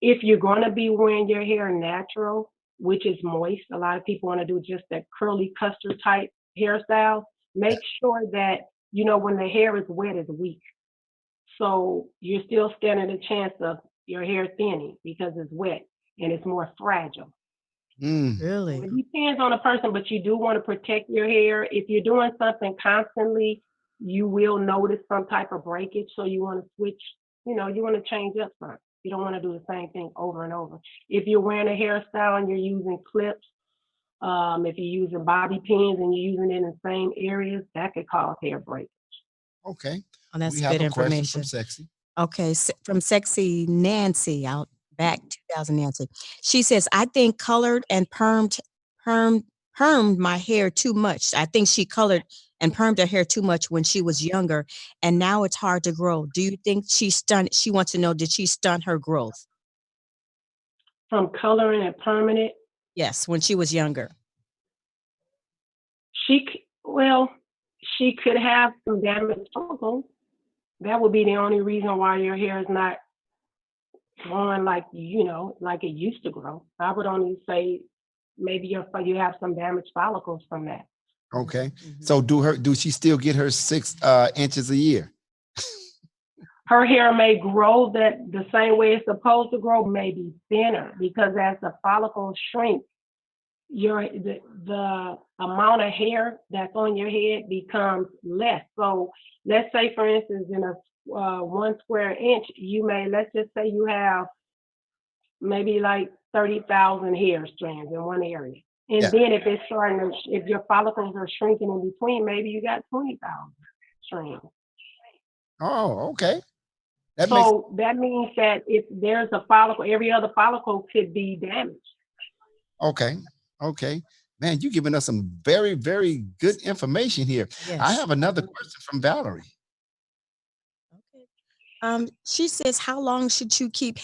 If you're going to be wearing your hair natural, which is moist, a lot of people want to do just that curly custard type hairstyle. Make sure that, when the hair is wet, it's weak. So you're still standing a chance of your hair thinning because it's wet and it's more fragile. Really? It depends on the person, but you do want to protect your hair. If you're doing something constantly, you will notice some type of breakage. So you want to switch, you want to change up something. You don't want to do the same thing over and over. If you're wearing a hairstyle and you're using clips, if you're using bobby pins and you're using it in the same areas, that could cause hair breakage. Okay. Oh, that's We have good a question information. from Sexy. Okay, from Sexy Nancy, out back 2000 Nancy. She says, I think colored and permed my hair too much. I think she colored and permed her hair too much when she was younger, and now it's hard to grow. Do you think she wants to know, did she stunt her growth? From coloring and permanent? Yes, when she was younger. She could have some damaged follicles. That would be the only reason why your hair is not growing like it used to grow. I would only say maybe you have some damaged follicles from that. Okay. So do she still get her 6 inches a year? Her hair may grow that the same way it's supposed to grow, maybe thinner, because as the follicles shrink, the amount of hair that's on your head becomes less. So let's say, for instance, in a 1 square inch, let's just say you have maybe like 30,000 hair strands in one area. And then if your follicles are shrinking in between, maybe you got 20,000 strands. Oh, okay. That means that if there's a follicle, every other follicle could be damaged. Okay. Man, you're giving us some very, very good information here. Yes. I have another question from Valerie. Okay. She says, how long should you keep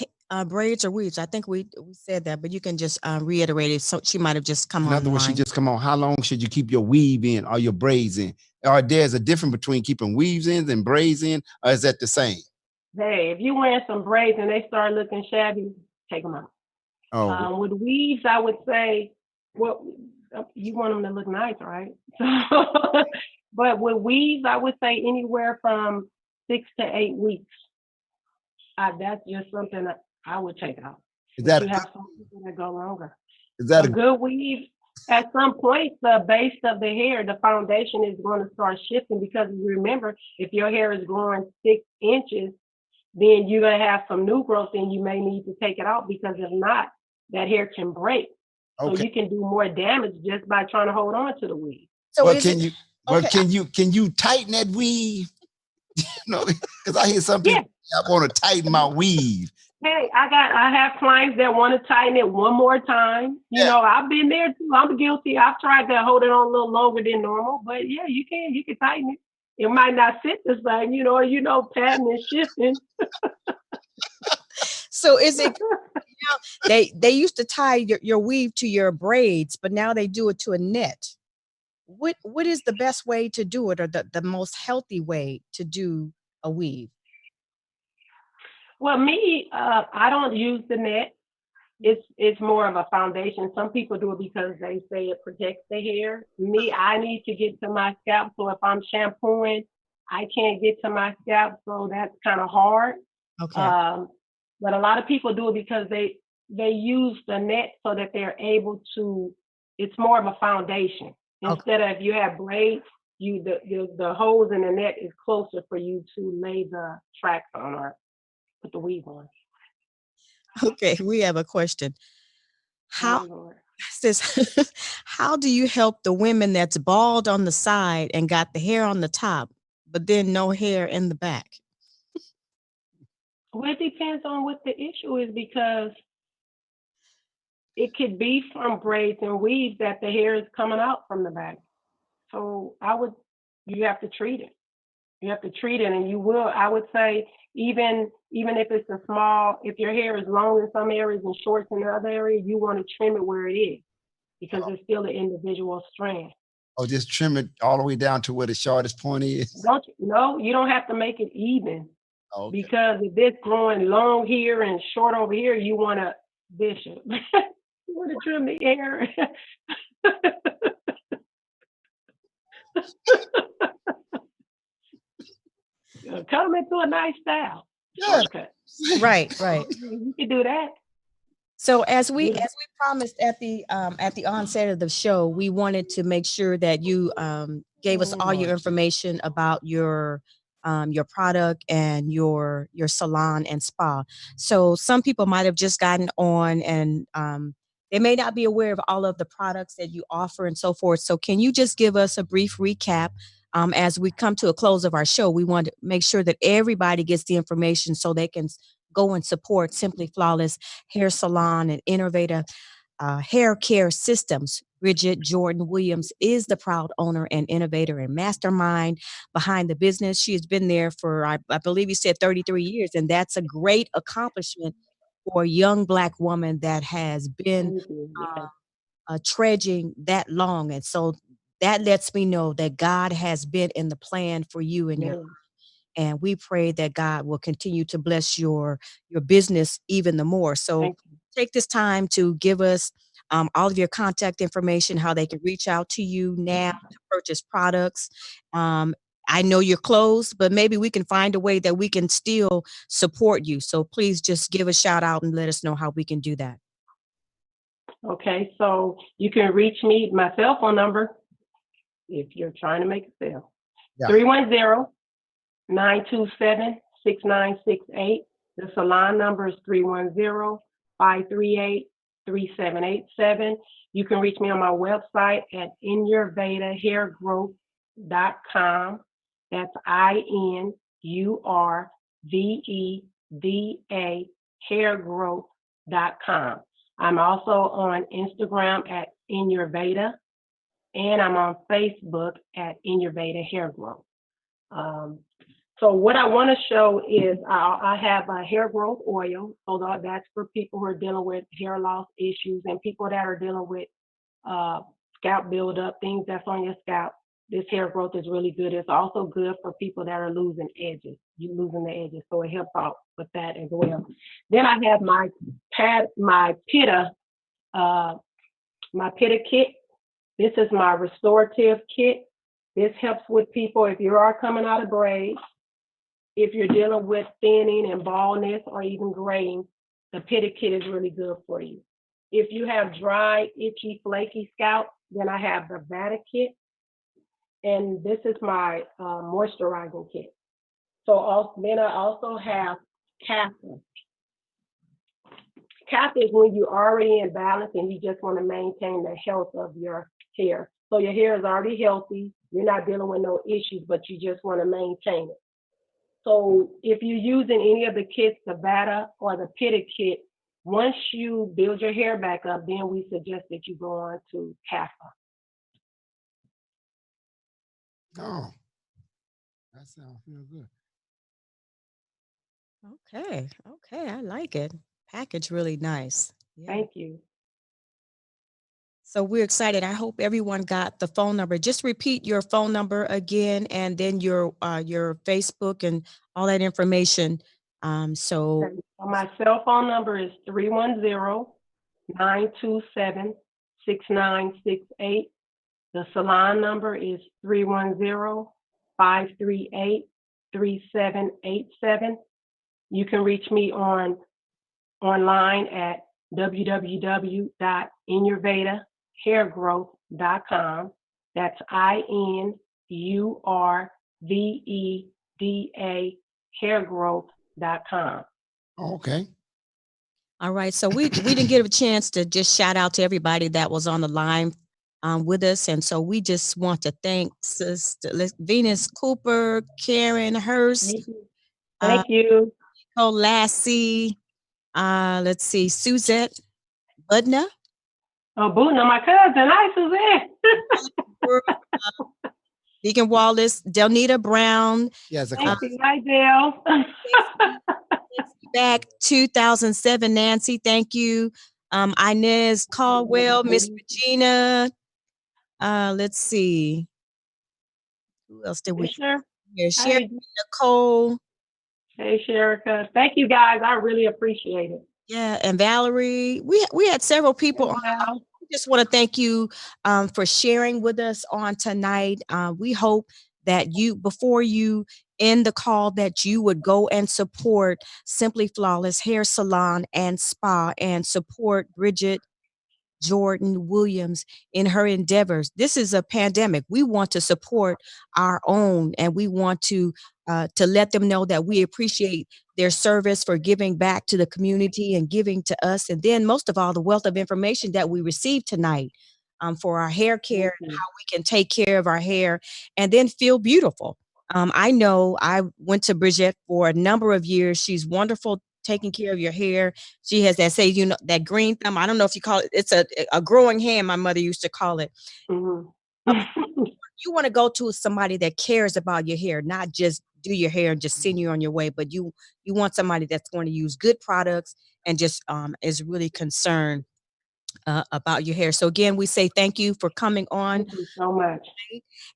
braids or weaves? I think we said that, but you can just reiterate it. So she might have just come on. In other words, she just come on. How long should you keep your weave in or your braids in? Or there's a difference between keeping weaves in and braids in, or is that the same? Hey, if you're wearing some braids and they start looking shabby, take them out. Oh. With weaves, I would say, you want them to look nice, right? But with weaves, I would say anywhere from 6 to 8 weeks. That's just something that I would take out. You have some people that go longer. Is that a good weave? At some point, the base of the hair, the foundation is going to start shifting, because remember, if your hair is growing 6 inches, then you're going to have some new growth and you may need to take it out, because if not, that hair can break. Okay. So you can do more damage just by trying to hold on to the weave. So can you tighten that weave? Because I hear some people, I want to tighten my weave. Hey, I have clients that want to tighten it one more time. I've been there too. I'm guilty. I've tried to hold it on a little longer than normal, but yeah, you can tighten it. It might not sit the same, pattern and shifting. So is it, they used to tie your weave to your braids, but now they do it to a net. What is the best way to do it, or the most healthy way to do a weave? Well, me, I don't use the net. It's more of a foundation. Some people do it because they say it protects the hair. Me, I need to get to my scalp. So if I'm shampooing, I can't get to my scalp. So that's kind of hard. Okay. But a lot of people do it because they use the net so that they're able to, it's more of a foundation. Instead of, if you have braids, the holes in the net is closer for you to lay the tracks on or put the weave on. Okay, we have a question. How do you help the women that's bald on the side and got the hair on the top, but then no hair in the back? Well, it depends on what the issue is, because it could be from braids and weaves that the hair is coming out from the back. So you have to treat it. You have to treat it, and you will. I would say even if it's if your hair is long in some areas and short in the other area, you want to trim it where it is, because it's still an individual strand. Oh, just trim it all the way down to where the shortest point is. No, you don't have to make it even. Okay. Because if it's growing long here and short over here, you want to bishop. You want to trim the hair. Cut them into a nice style. Yeah. Shortcut. Right. You can do that. So as we promised at the onset of the show, we wanted to make sure that you gave us all your information about your product and your salon and spa. So some people might have just gotten on, and they may not be aware of all of the products that you offer and so forth. So can you just give us a brief recap? As we come to a close of our show, we want to make sure that everybody gets the information so they can go and support Simply Flawless Hair Salon and Innovative Hair Care Systems. Bridgette Jordan Williams is the proud owner and innovator and mastermind behind the business. She has been there for, I believe you said 33 years, and that's a great accomplishment for a young Black woman that has been trudging that long. And so that lets me know that God has been in the plan for you and your life. And we pray that God will continue to bless your business even the more. So take this time to give us all of your contact information, how they can reach out to you now to purchase products. I know you're closed, but maybe we can find a way that we can still support you. So please just give a shout out and let us know how we can do that. Okay, so you can reach me, my cell phone number, if you're trying to make a sale. 310-927-6968. The salon number is 310-538-3787. You can reach me on my website at inyourvedahairgrowth.com. That's INURVEDA hairgrowth.com. I'm also on Instagram at inyourveda, and I'm on Facebook at inyourveda hair growth. So what I want to show is I have a hair growth oil, so that's for people who are dealing with hair loss issues and people that are dealing with scalp buildup, things that's on your scalp. This hair growth is really good. It's also good for people that are losing the edges, so it helps out with that as well. Then I have my Pitta kit. This is my restorative kit. This helps with people if you are coming out of braids, if you're dealing with thinning and baldness or even graying, the Pitta kit is really good for you. If you have dry, itchy, flaky scalp, then I have the Vata kit. And this is my moisturizing kit. So then I also have Kapha. Kapha is when you're already in balance and you just want to maintain the health of your hair. So your hair is already healthy. You're not dealing with no issues, but you just want to maintain it. So if you're using any of the kits, the Vata or the Pitta kit, once you build your hair back up, then we suggest that you go on to Kapha. Oh, that sounds real good. Okay, I like it. Package really nice. Yeah. Thank you. So we're excited. I hope everyone got the phone number. Just repeat your phone number again, and then your Facebook and all that information. So my cell phone number is 310-927-6968. The salon number is 310-538-3787. You can reach me online at www.inyourvedahairgrowth.com. That's INURVEDA hairgrowth.com. Okay. All right. So we didn't get a chance to just shout out to everybody that was on the line with us. And so we just want to thank Sister Venus Cooper, Karen Hurst, Thank you. Thank you. Nicole Lassie, let's see, Suzette Budna, Oh, Boo, my cousin. Hi, Suzanne. Deacon Wallace, Delnita Brown. Yes, Thank you. Hi, Dale. Back 2007, Nancy. Thank you. Inez Caldwell, Miss Regina. Let's see. Who else did we Fisher. hear? Hi. Sherry Nicole. Hey, Sherika. Thank you, guys. I really appreciate it. Yeah, and Valerie. We had several people on. We just want to thank you for sharing with us on tonight. We hope that you, before you end the call, that you would go and support Simply Flawless Hair Salon and Spa and support Bridgette Jordan Williams in her endeavors. This is a pandemic. We want to support our own, and we want to let them know that we appreciate their service for giving back to the community and giving to us. And then most of all, the wealth of information that we received tonight for our hair care and how we can take care of our hair and then feel beautiful. I know I went to Bridgette for a number of years. She's wonderful taking care of your hair. She has that, say, you know, that green thumb. I don't know if you call it, it's a growing hand, my mother used to call it. You want to go to somebody that cares about your hair, not just do your hair and just send you on your way, but you want somebody that's going to use good products and just is really concerned about your hair. So again, we say thank you for coming on. Thank you so much.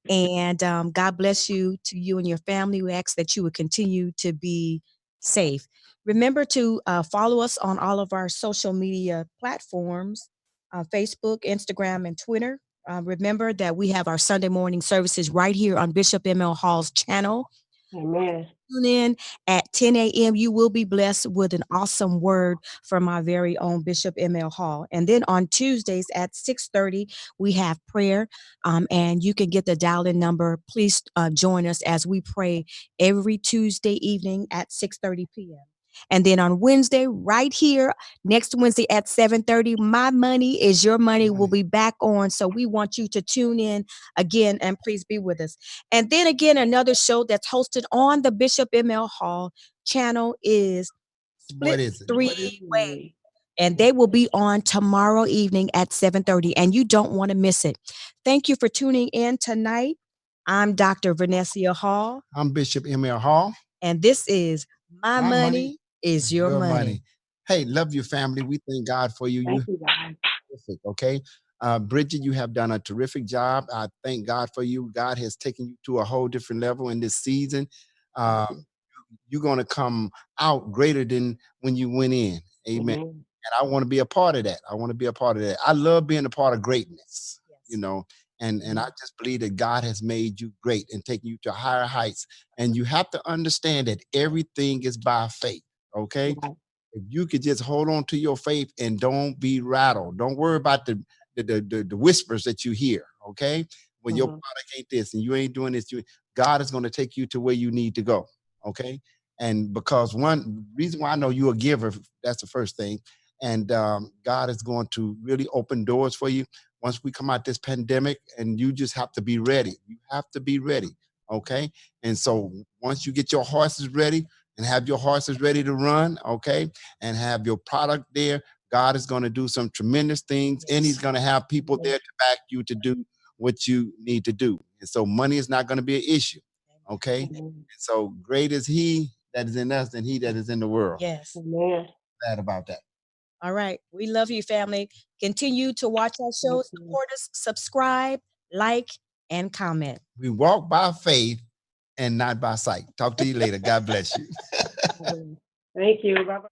And God bless you, to you and your family. We ask that you would continue to be safe. Remember to follow us on all of our social media platforms, Facebook, Instagram, and Twitter. Remember that we have our Sunday morning services right here on Bishop M.L. Hall's channel. Amen. Tune in at 10 a.m. You will be blessed with an awesome word from our very own Bishop M.L. Hall. And then on Tuesdays at 6:30, we have prayer. And you can get the dial-in number. Please join us as we pray every Tuesday evening at 6:30 p.m. And then on Wednesday, right here, next Wednesday at 7:30, My Money is Your Money will be back on. So we want you to tune in again and please be with us. And then again, another show that's hosted on the Bishop M.L. Hall channel is Split Three-Way. And they will be on tomorrow evening at 7:30, and you don't want to miss it. Thank you for tuning in tonight. I'm Dr. Vernessia Hall. I'm Bishop M.L. Hall. And this is My Money is Your Money. Hey, love your family. We thank God for you. Thank you, guys. Terrific, okay? Bridgette, you have done a terrific job. I thank God for you. God has taken you to a whole different level in this season. You're going to come out greater than when you went in. Amen. And I want to be a part of that. I love being a part of greatness, you know, and I just believe that God has made you great and taken you to higher heights. And you have to understand that everything is by faith, okay? If you could just hold on to your faith and don't be rattled. Don't worry about the whispers that you hear, okay? When your product ain't this and you ain't doing this, God is going to take you to where you need to go, okay? And because one reason why I know you're a giver, that's the first thing. And God is going to really open doors for you once we come out this pandemic, and you just have to be ready. You have to be ready, okay? And so once you get your horses ready and have your horses ready to run, okay, and have your product there, God is going to do some tremendous things, and he's going to have people there to back you to do what you need to do. And so money is not going to be an issue, okay? And so great is he that is in us than he that is in the world. Yes. Glad about that. All right. We love you, family. Continue to watch our shows, support us, subscribe, like, and comment. We walk by faith and not by sight. Talk to you later. God bless you. Thank you. Bye-bye.